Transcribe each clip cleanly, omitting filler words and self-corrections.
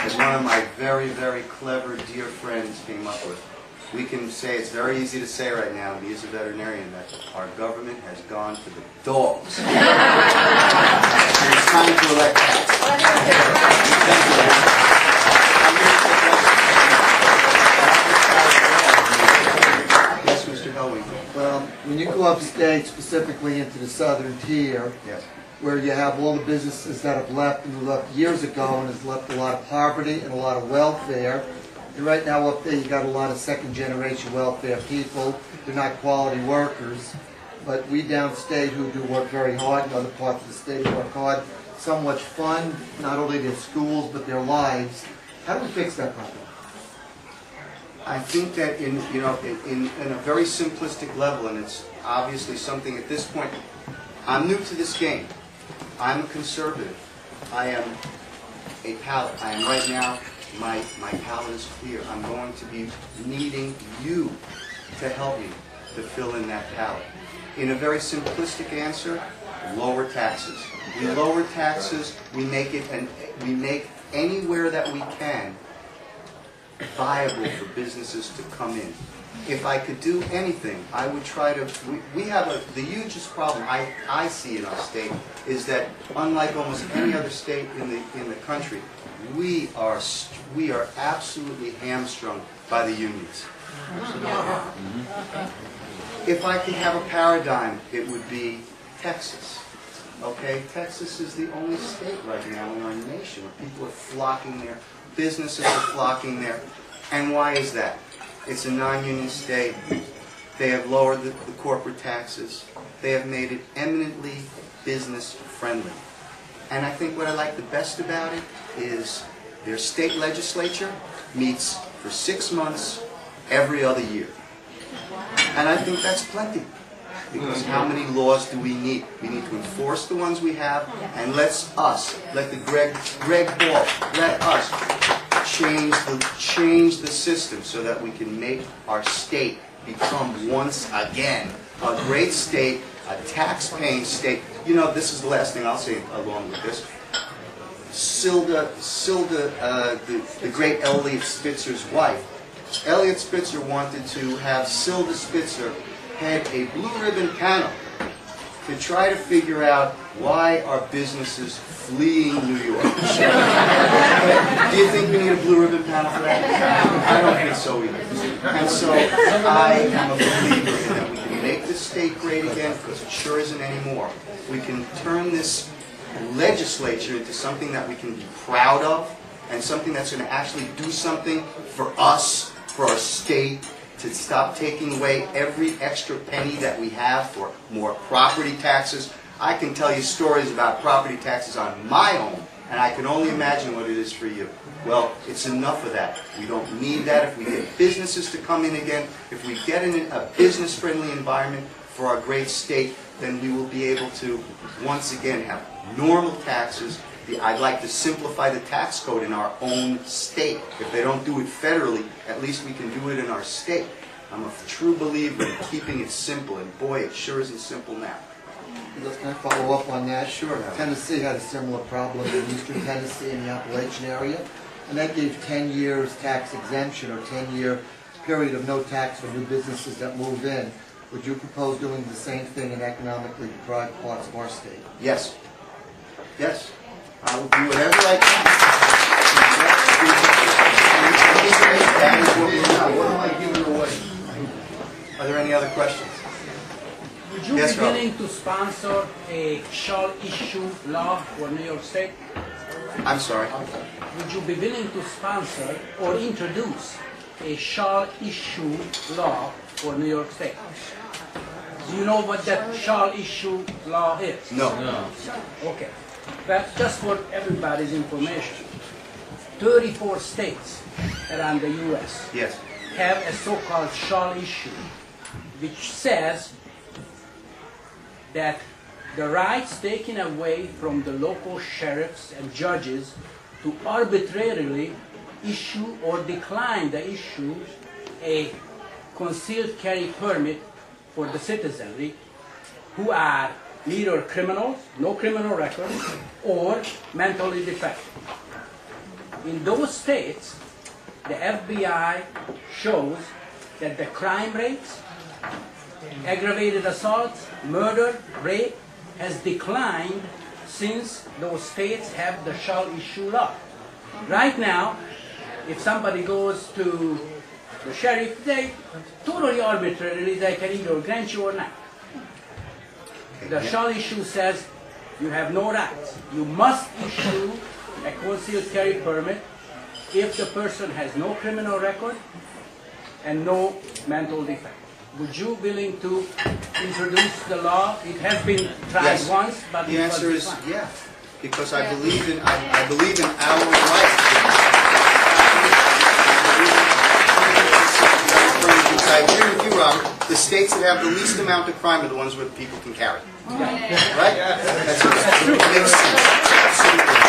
that one of my very, very clever dear friends came up with. We can say, it's very easy to say right now, me as a veterinarian, that our government has gone to the dogs. And it's time to elect Katz. Yes, Mr. Hellwing. Well, when you go upstate, specifically into the southern tier, Yes. where you have all the businesses that have left and left years ago and has left a lot of poverty and a lot of welfare. And right now up there you got a lot of second generation welfare people. They're not quality workers. But we downstate who do work very hard, in other parts of the state who work hard, somewhat fund not only their schools but their lives. How do we fix that problem? I think that in a very simplistic level, and it's obviously something at this point, I'm new to this game. I'm a conservative. I am a palate. I am right now, my palate is clear. I'm going to be needing you to help me to fill in that palate. In a very simplistic answer, lower taxes. We lower taxes, we make anywhere that we can viable for businesses to come in. If I could do anything, I would try to. We have the hugest problem I see in our state is that unlike almost any other state in the country, we are absolutely hamstrung by the unions. If I could have a paradigm, it would be Texas. Okay, Texas is the only state right now in our nation where people are flocking there, businesses are flocking there, and why is that? It's a non-union state. They have lowered the corporate taxes. They have made it eminently business friendly. And I think what I like the best about it is their state legislature meets for 6 months every other year. And I think that's plenty. Because how many laws do we need? We need to enforce the ones we have, and let the Greg Hall, let us change the system so that we can make our state become once again a great state, a tax-paying state. You know, this is the last thing I'll say along with this. The great Elliot Spitzer's wife. Elliot Spitzer wanted to have Silda Spitzer head a blue ribbon panel to try to figure out why are businesses fleeing New York. Do you think we need a blue ribbon panel for that? I don't think so either. And so I am a believer in that we can make this state great again, because it sure isn't anymore. We can turn this legislature into something that we can be proud of, and something that's going to actually do something for us, for our state, to stop taking away every extra penny that we have for more property taxes. I can tell you stories about property taxes on my home, and I can only imagine what it is for you. Well, it's enough of that. We don't need that. If we get businesses to come in again, if we get in a business-friendly environment for our great state, then we will be able to, once again, have normal taxes. I'd like to simplify the tax code in our own state. If they don't do it federally, at least we can do it in our state. I'm a true believer in keeping it simple, and boy, it sure isn't simple now. Can I follow up on that? Sure. Tennessee had a similar problem in eastern Tennessee in the Appalachian area, and that gave 10 years tax exemption or 10-year period of no tax for new businesses that move in. Would you propose doing the same thing in economically deprived parts of our state? Yes. Yes. I will do whatever I can. That is what we're doing. What am I giving away? Are there any other questions? Would you be willing to sponsor a shall issue law for New York State? I'm sorry? Would you be willing to sponsor or introduce a shall issue law for New York State? Do you know what that shall issue law is? No. Okay. But just for everybody's information, 34 states around the U.S. Yes. have a so-called shall issue, which says that the rights taken away from the local sheriffs and judges to arbitrarily issue or decline the issue a concealed carry permit for the citizenry who are neither criminals, no criminal record, or mentally defective. in those states, the FBI shows that the crime rates, aggravated assault, murder, rape, has declined since those states have the shall issue law. Right now, if somebody goes to the sheriff, they totally arbitrarily, they can either grant you or not. The shall issue says you have no rights. You must issue a concealed carry permit if the person has no criminal record and no mental defect. Would you willing to introduce the law? It has been tried Yes. once, but The it was answer is declined. yeah, because I believe in I believe in our rights. I agree with you, Robert. The states that have the least amount of crime are the ones where people can carry. Right? That's true. Makes sense. Absolutely.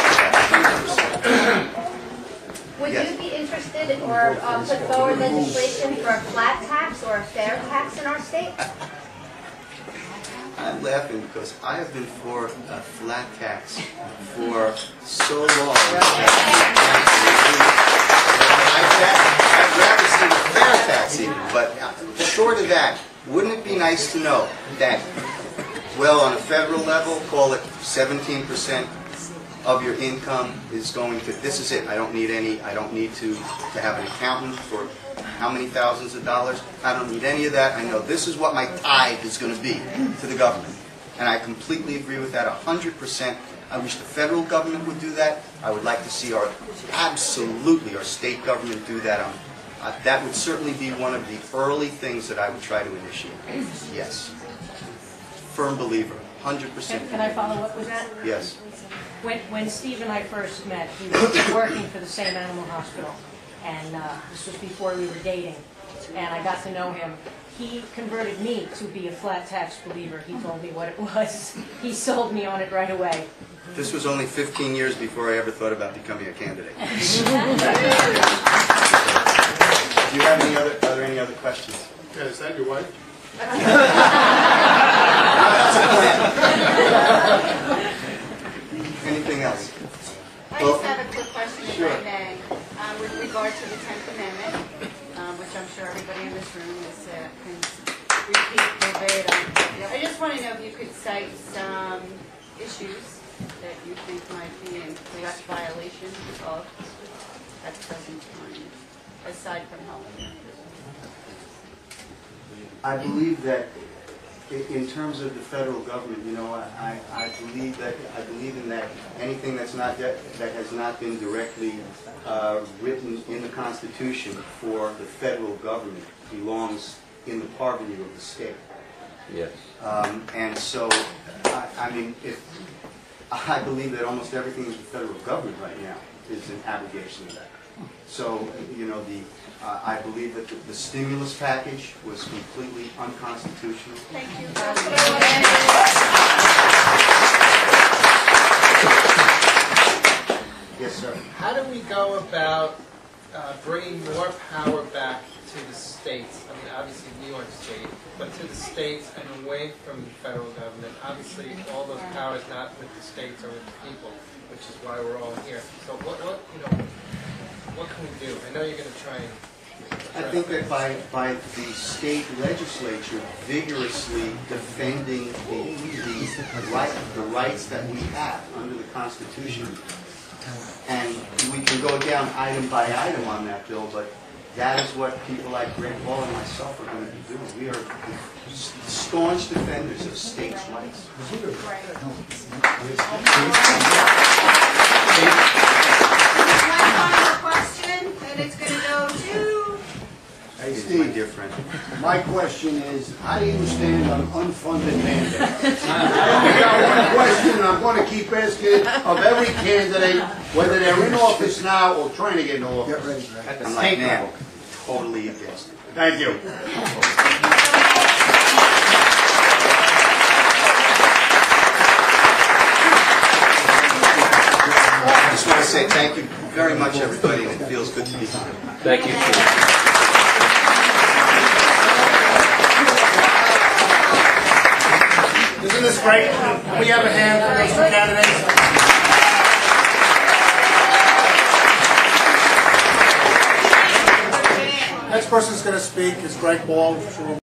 Would Yes. you be interested or put forward legislation for a flat tax or a fair tax in our state? I'm laughing because I have been for a flat tax for so long. I'd rather see a fair tax even, but short of that, wouldn't it be nice to know that, well, on a federal level, call it 17% of your income is going to, this is it, I don't need to have an accountant for how many thousands of dollars, I don't need any of that, I know this is what my tithe is going to be to the government. And I completely agree with that 100%. I wish the federal government would do that. I would like to see our state government do that. That would certainly be one of the early things that I would try to initiate. Yes. Firm believer, 100%. Can I follow up with that? Yes. When Steve and I first met, he was working for the same animal hospital, and this was before we were dating, and I got to know him. He converted me to be a flat tax believer. He told me what it was. He sold me on it right away. This was only 15 years before I ever thought about becoming a candidate. Do you have any other, are there any other questions? Yeah, is that your wife? Anything else? I just have a quick question, if Sure. I may, with regard to the 10th Amendment, which I'm sure everybody in this room can repeat verbatim. I just want to know if you could cite some issues that you think might be in direct violation of at the present time, aside from health. I believe that in terms of the federal government, you know, I believe in that anything that has not been directly written in the Constitution for the federal government belongs in the purview of the state. Yes. And so, I mean, I believe that almost everything in the federal government right now is an abrogation of that. So, you know, I believe that the stimulus package was completely unconstitutional. Thank you. Yes, sir. How do we go about bringing more power back to the states? I mean, obviously New York State, but to the states and away from the federal government. Obviously, all those powers not with the states or with the people, which is why we're all here. So, what can we do? I know you're going to try and. I think that by the state legislature vigorously defending the rights that we have under the Constitution, and we can go down item by item on that bill, but that is what people like Greg Paul and myself are going to be doing. We are staunch defenders of states' rights. One final question, and it's going to go to... Hey, My Steve, dear friend. my question is, how do you stand on unfunded mandates? I got one question, and I'm going to keep asking it of every candidate, whether they're in office now or trying to get in office. At the I'm state like, level. man, totally against it. Thank you. I just want to say thank you very much, everybody, and it feels good to be here. Thank you. Isn't this great? Can we have a hand for those two candidates? Next person is going to speak is Greg Ball.